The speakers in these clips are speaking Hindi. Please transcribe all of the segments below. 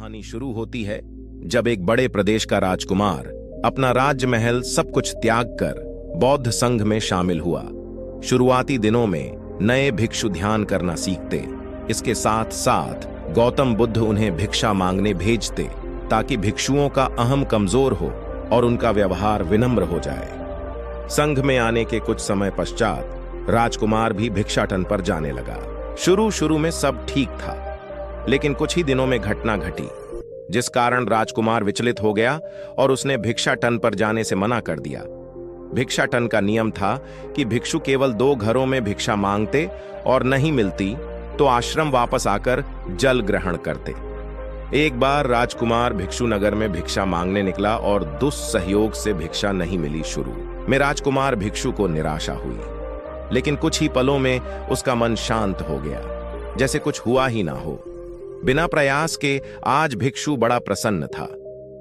कहानी शुरू होती है जब एक बड़े प्रदेश का राजकुमार अपना राजमहल सब कुछ त्याग कर बौद्ध संघ में शामिल हुआ। शुरुआती दिनों में नए भिक्षु ध्यान करना सीखते, इसके साथ साथ गौतम बुद्ध उन्हें भिक्षा मांगने भेजते ताकि भिक्षुओं का अहम कमजोर हो और उनका व्यवहार विनम्र हो जाए। संघ में आने के कुछ समय पश्चात राजकुमार भी भिक्षाटन पर जाने लगा। शुरू में सब ठीक था, लेकिन कुछ ही दिनों में घटना घटी जिस कारण राजकुमार विचलित हो गया और उसने भिक्षाटन पर जाने से मना कर दिया। भिक्षाटन का नियम था कि भिक्षु केवल 2 घरों में भिक्षा मांगते और नहीं मिलती तो आश्रम वापस आकर जल ग्रहण करते। एक बार राजकुमार भिक्षु नगर में भिक्षा मांगने निकला और दुस्सहयोग से भिक्षा नहीं मिली। शुरू में राजकुमार भिक्षु को निराशा हुई, लेकिन कुछ ही पलों में उसका मन शांत हो गया, जैसे कुछ हुआ ही ना हो। बिना प्रयास के आज भिक्षु बड़ा प्रसन्न था।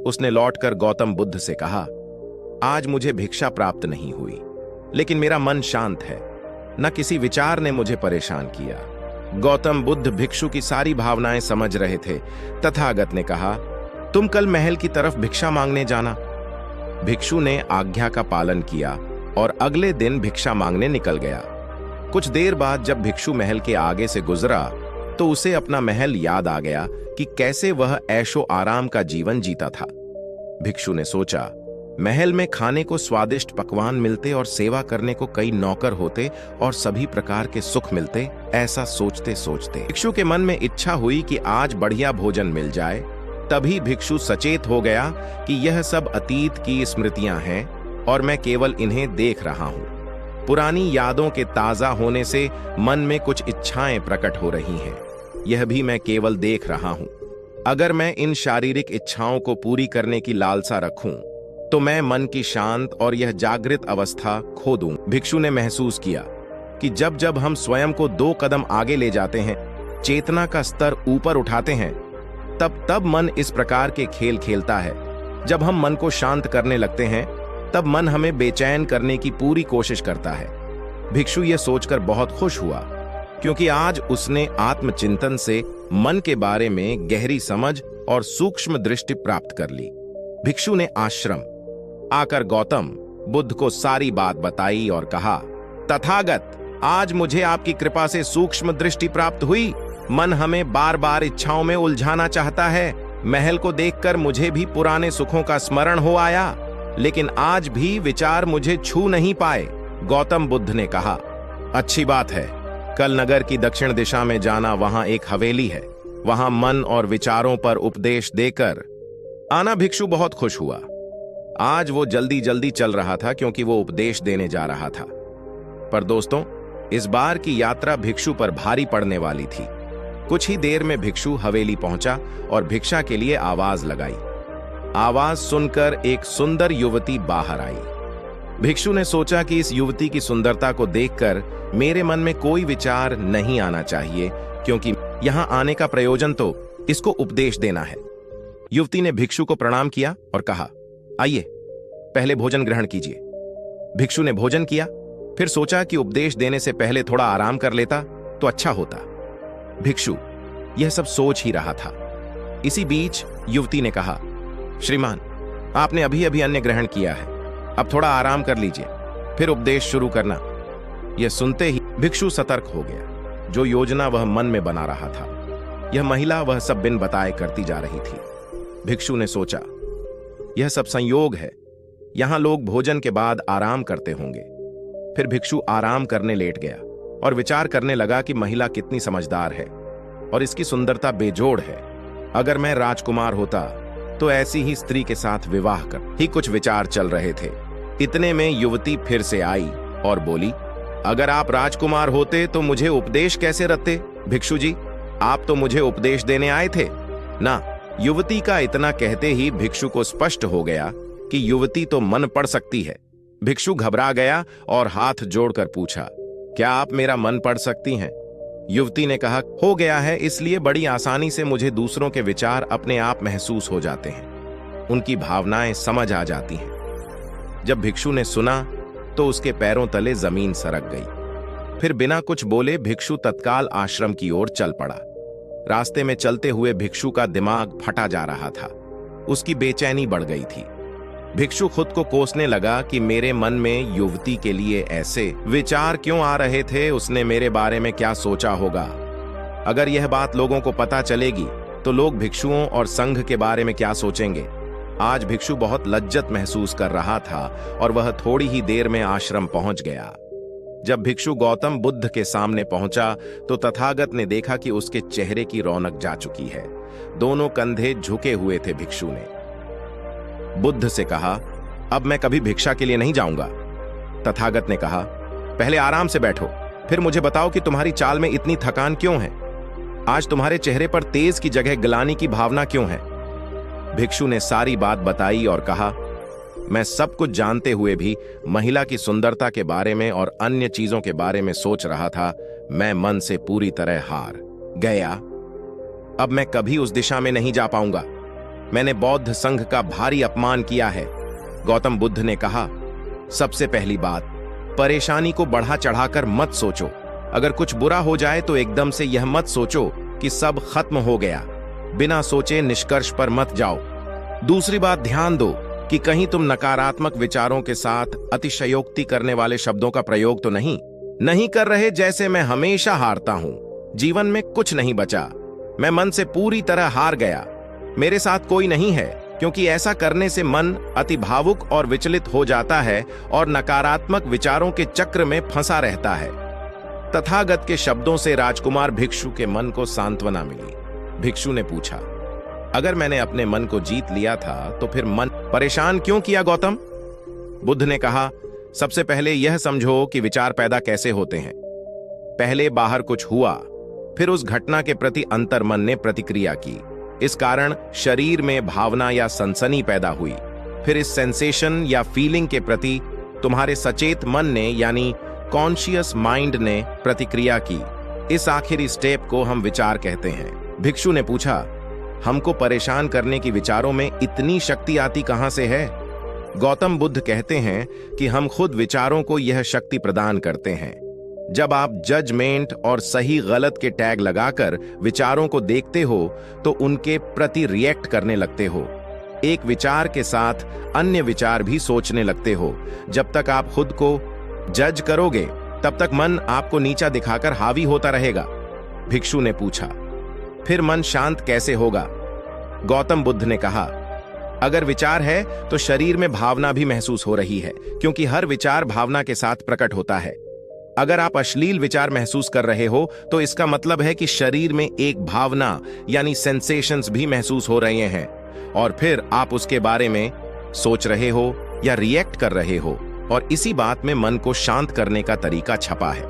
उसने लौटकर गौतम बुद्ध से कहा, आज मुझे भिक्षा प्राप्त नहीं हुई, लेकिन मेरा मन शांत है। न किसी विचार ने मुझे परेशान किया। गौतम बुद्ध भिक्षु की सारी भावनाएं समझ रहे थे। तथागत ने कहा, तुम कल महल की तरफ भिक्षा मांगने जाना। भिक्षु ने आज्ञा का पालन किया और अगले दिन भिक्षा मांगने निकल गया। कुछ देर बाद जब भिक्षु महल के आगे से गुजरा तो उसे अपना महल याद आ गया कि कैसे वह ऐशो आराम का जीवन जीता था। भिक्षु ने सोचा, महल में खाने को स्वादिष्ट पकवान मिलते और सेवा करने को कई नौकर होते और सभी प्रकार के सुख मिलते। ऐसा सोचते सोचते भिक्षु के मन में इच्छा हुई कि आज बढ़िया भोजन मिल जाए। तभी भिक्षु सचेत हो गया कि यह सब अतीत की स्मृतियां हैं और मैं केवल इन्हें देख रहा हूं। पुरानी यादों के ताजा होने से मन में कुछ इच्छाएं प्रकट हो रही हैं, यह भी मैं केवल देख रहा हूं। अगर मैं इन शारीरिक इच्छाओं को पूरी करने की लालसा रखूं तो मैं मन की शांत और यह जागृत अवस्था खो दूं। भिक्षु ने महसूस किया कि जब जब हम स्वयं को 2 कदम आगे ले जाते हैं, चेतना का स्तर ऊपर उठाते हैं, तब तब मन इस प्रकार के खेल खेलता है। जब हम मन को शांत करने लगते हैं तब मन हमें बेचैन करने की पूरी कोशिश करता है। भिक्षु यह सोचकर बहुत खुश हुआ क्योंकि आज उसने आत्मचिंतन से मन के बारे में गहरी समझ और सूक्ष्म दृष्टि प्राप्त कर ली। भिक्षु ने आश्रम आकर गौतम बुद्ध को सारी बात बताई और कहा, तथागत, आज मुझे आपकी कृपा से सूक्ष्म दृष्टि प्राप्त हुई। मन हमें बार बार इच्छाओं में उलझाना चाहता है। महल को देखकर मुझे भी पुराने सुखों का स्मरण हो आया, लेकिन आज भी विचार मुझे छू नहीं पाए। गौतम बुद्ध ने कहा, अच्छी बात है, कल नगर की दक्षिण दिशा में जाना, वहां एक हवेली है, वहां मन और विचारों पर उपदेश देकर आना। भिक्षु बहुत खुश हुआ। आज वो जल्दी जल्दी चल रहा था क्योंकि वो उपदेश देने जा रहा था। पर दोस्तों, इस बार की यात्रा भिक्षु पर भारी पड़ने वाली थी। कुछ ही देर में भिक्षु हवेली पहुंचा और भिक्षा के लिए आवाज लगाई। आवाज सुनकर एक सुंदर युवती बाहर आई। भिक्षु ने सोचा कि इस युवती की सुंदरता को देखकर मेरे मन में कोई विचार नहीं आना चाहिए, क्योंकि यहां आने का प्रयोजन तो इसको उपदेश देना है। युवती ने भिक्षु को प्रणाम किया और कहा, आइए पहले भोजन ग्रहण कीजिए। भिक्षु ने भोजन किया, फिर सोचा कि उपदेश देने से पहले थोड़ा आराम कर लेता तो अच्छा होता। भिक्षु यह सब सोच ही रहा था। इसी बीच युवती ने कहा, श्रीमान, आपने अभी अभी अन्न ग्रहण किया है, अब थोड़ा आराम कर लीजिए, फिर उपदेश शुरू करना। यह सुनते ही भिक्षु सतर्क हो गया। जो योजना वह मन में बना रहा था, यह महिला वह सब बिन बताए करती जा रही थी। भिक्षु ने सोचा, यह सब संयोग है, यहां लोग भोजन के बाद आराम करते होंगे। फिर भिक्षु आराम करने लेट गया और विचार करने लगा कि महिला कितनी समझदार है और इसकी सुंदरता बेजोड़ है। अगर मैं राजकुमार होता तो ऐसी ही स्त्री के साथ विवाह कर। ही कुछ विचार चल रहे थे, इतने में युवती फिर से आई और बोली, अगर आप राजकुमार होते तो मुझे उपदेश कैसे रखते? भिक्षु जी, आप तो मुझे उपदेश देने आए थे ना। युवती का इतना कहते ही भिक्षु को स्पष्ट हो गया कि युवती तो मन पढ़ सकती है। भिक्षु घबरा गया और हाथ जोड़कर पूछा, क्या आप मेरा मन पढ़ सकती हैं? युवती ने कहा, हो गया है, इसलिए बड़ी आसानी से मुझे दूसरों के विचार अपने आप महसूस हो जाते हैं, उनकी भावनाएं समझ आ जाती हैं। जब भिक्षु ने सुना तो उसके पैरों तले जमीन सरक गई। फिर बिना कुछ बोले भिक्षु तत्काल आश्रम की ओर चल पड़ा। रास्ते में चलते हुए भिक्षु का दिमाग फटा जा रहा था। उसकी बेचैनी बढ़ गई थी। भिक्षु खुद को कोसने लगा कि मेरे मन में युवती के लिए ऐसे विचार क्यों आ रहे थे, उसने मेरे बारे में क्या सोचा होगा। अगर यह बात लोगों को पता चलेगी तो लोग भिक्षुओं और संघ के बारे में क्या सोचेंगे। आज भिक्षु बहुत लज्जत महसूस कर रहा था और वह थोड़ी ही देर में आश्रम पहुंच गया। जब भिक्षु गौतम बुद्ध के सामने पहुंचा तो तथागत ने देखा कि उसके चेहरे की रौनक जा चुकी है। दोनों कंधे झुके हुए थे। भिक्षु ने बुद्ध से कहा, अब मैं कभी भिक्षा के लिए नहीं जाऊंगा। तथागत ने कहा, पहले आराम से बैठो, फिर मुझे बताओ कि तुम्हारी चाल में इतनी थकान क्यों है। आज तुम्हारे चेहरे पर तेज की जगह ग्लानि की भावना क्यों है। भिक्षु ने सारी बात बताई और कहा, मैं सब कुछ जानते हुए भी महिला की सुंदरता के बारे में और अन्य चीजों के बारे में सोच रहा था। मैं मन से पूरी तरह हार गया। अब मैं कभी उस दिशा में नहीं जा पाऊंगा। मैंने बौद्ध संघ का भारी अपमान किया है। गौतम बुद्ध ने कहा, सबसे पहली बात, परेशानी को बढ़ा चढ़ाकर मत सोचो। अगर कुछ बुरा हो जाए तो एकदम से यह मत सोचो कि सब खत्म हो गया। बिना सोचे निष्कर्ष पर मत जाओ। दूसरी बात, ध्यान दो कि कहीं तुम नकारात्मक विचारों के साथ अतिशयोक्ति करने वाले शब्दों का प्रयोग तो नहीं कर रहे। जैसे मैं हमेशा हारता हूं, जीवन में कुछ नहीं बचा। मैं मन से पूरी तरह हार गया। मेरे साथ कोई नहीं है, क्योंकि ऐसा करने से मन अति भावुक और विचलित हो जाता है और नकारात्मक विचारों के चक्र में फंसा रहता है। तथागत के शब्दों से राजकुमार भिक्षु के मन को सांत्वना मिली। भिक्षु ने पूछा, अगर मैंने अपने मन को जीत लिया था तो फिर मन परेशान क्यों किया गौतम? बुद्ध ने कहा, सबसे पहले यह समझो कि विचार पैदा कैसे होते हैं। पहले बाहर कुछ हुआ, फिर उस घटना के प्रति अंतर्मन ने प्रतिक्रिया की। इस कारण शरीर में भावना या सनसनी पैदा हुई। फिर इस सेंसेशन या फीलिंग के प्रति तुम्हारे सचेत मन ने यानी कॉन्शियस माइंड ने प्रतिक्रिया की। इस आखिरी स्टेप को हम विचार कहते हैं। भिक्षु ने पूछा, हमको परेशान करने की विचारों में इतनी शक्ति आती कहां से है? गौतम बुद्ध कहते हैं कि हम खुद विचारों को यह शक्ति प्रदान करते हैं। जब आप जजमेंट और सही गलत के टैग लगाकर विचारों को देखते हो तो उनके प्रति रिएक्ट करने लगते हो। एक विचार के साथ अन्य विचार भी सोचने लगते हो। जब तक आप खुद को जज करोगे तब तक मन आपको नीचा दिखाकर हावी होता रहेगा। भिक्षु ने पूछा, फिर मन शांत कैसे होगा? गौतम बुद्ध ने कहा, अगर विचार है तो शरीर में भावना भी महसूस हो रही है, क्योंकि हर विचार भावना के साथ प्रकट होता है। अगर आप अश्लील विचार महसूस कर रहे हो तो इसका मतलब है कि शरीर में एक भावना यानी सेंसेशंस भी महसूस हो रहे हैं और फिर आप उसके बारे में सोच रहे हो या रिएक्ट कर रहे हो। और इसी बात में मन को शांत करने का तरीका छपा है।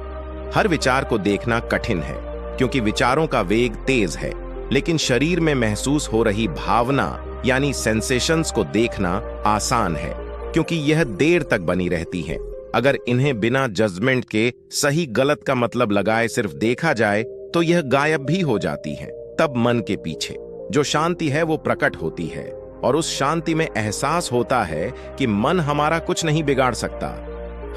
हर विचार को देखना कठिन है क्योंकि विचारों का वेग तेज है, लेकिन शरीर में महसूस हो रही भावना यानी सेंसेशंस को देखना आसान है क्योंकि यह देर तक बनी रहती है। अगर इन्हें बिना जजमेंट के सही गलत का मतलब लगाए सिर्फ देखा जाए तो यह गायब भी हो जाती है। तब मन के पीछे जो शांति है वो प्रकट होती है और उस शांति में एहसास होता है कि मन हमारा कुछ नहीं बिगाड़ सकता।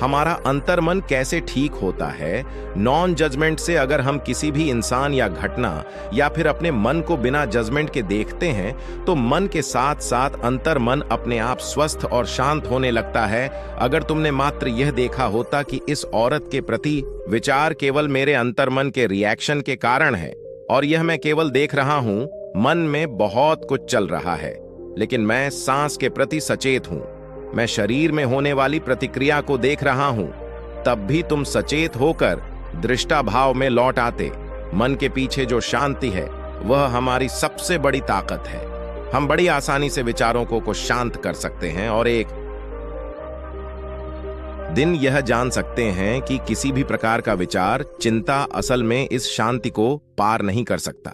हमारा अंतर्मन कैसे ठीक होता है? नॉन जजमेंट से अगर हम किसी भी इंसान या घटना या फिर अपने मन को बिना जजमेंट के देखते हैं तो मन के साथ साथ अंतर्मन अपने आप स्वस्थ और शांत होने लगता है। अगर तुमने मात्र यह देखा होता कि इस औरत के प्रति विचार केवल मेरे अंतर्मन के रिएक्शन के कारण है और यह मैं केवल देख रहा हूं, मन में बहुत कुछ चल रहा है, लेकिन मैं सांस के प्रति सचेत हूं, मैं शरीर में होने वाली प्रतिक्रिया को देख रहा हूं, तब भी तुम सचेत होकर दृष्टा भाव में लौट आते। मन के पीछे जो शांति है वह हमारी सबसे बड़ी ताकत है। हम बड़ी आसानी से विचारों को शांत कर सकते हैं और एक दिन यह जान सकते हैं कि किसी भी प्रकार का विचार, चिंता असल में इस शांति को पार नहीं कर सकता।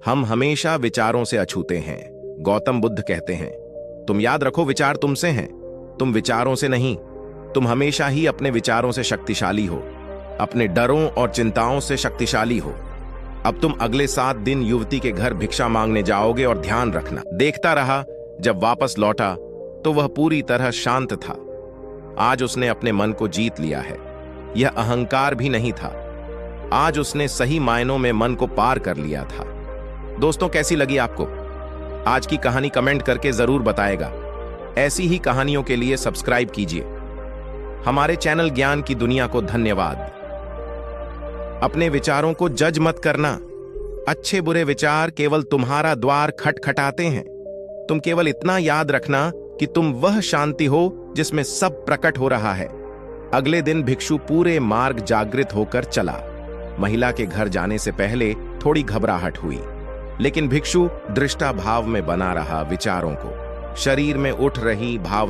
हम हमेशा विचारों से अछूते हैं। गौतम बुद्ध कहते हैं, तुम याद रखो, विचार तुमसे हैं, तुम विचारों से नहीं। तुम हमेशा ही अपने विचारों से शक्तिशाली हो, अपने डरों और चिंताओं से शक्तिशाली हो। अब तुम अगले 7 दिन युवती के घर भिक्षा मांगने जाओगे और ध्यान रखना, देखता रहा, जब वापस लौटा तो वह पूरी तरह शांत था। आज उसने अपने मन को जीत लिया है। यह अहंकार भी नहीं था। आज उसने सही मायनों में मन को पार कर लिया था। दोस्तों, कैसी लगी आपको आज की कहानी? कमेंट करके जरूर बताएगा। ऐसी ही कहानियों के लिए सब्सक्राइब कीजिए हमारे चैनल ज्ञान की दुनिया को। धन्यवाद। अपने विचारों को जज मत करना। अच्छे बुरे विचार केवल तुम्हारा द्वार खटखटाते हैं। तुम केवल इतना याद रखना कि तुम वह शांति हो जिसमें सब प्रकट हो रहा है। अगले दिन भिक्षु पूरे मार्ग जागृत होकर चला। महिला के घर जाने से पहले थोड़ी घबराहट हुई, लेकिन भिक्षु दृष्टा भाव में बना रहा विचारों को। शरीर में उठ रही भावना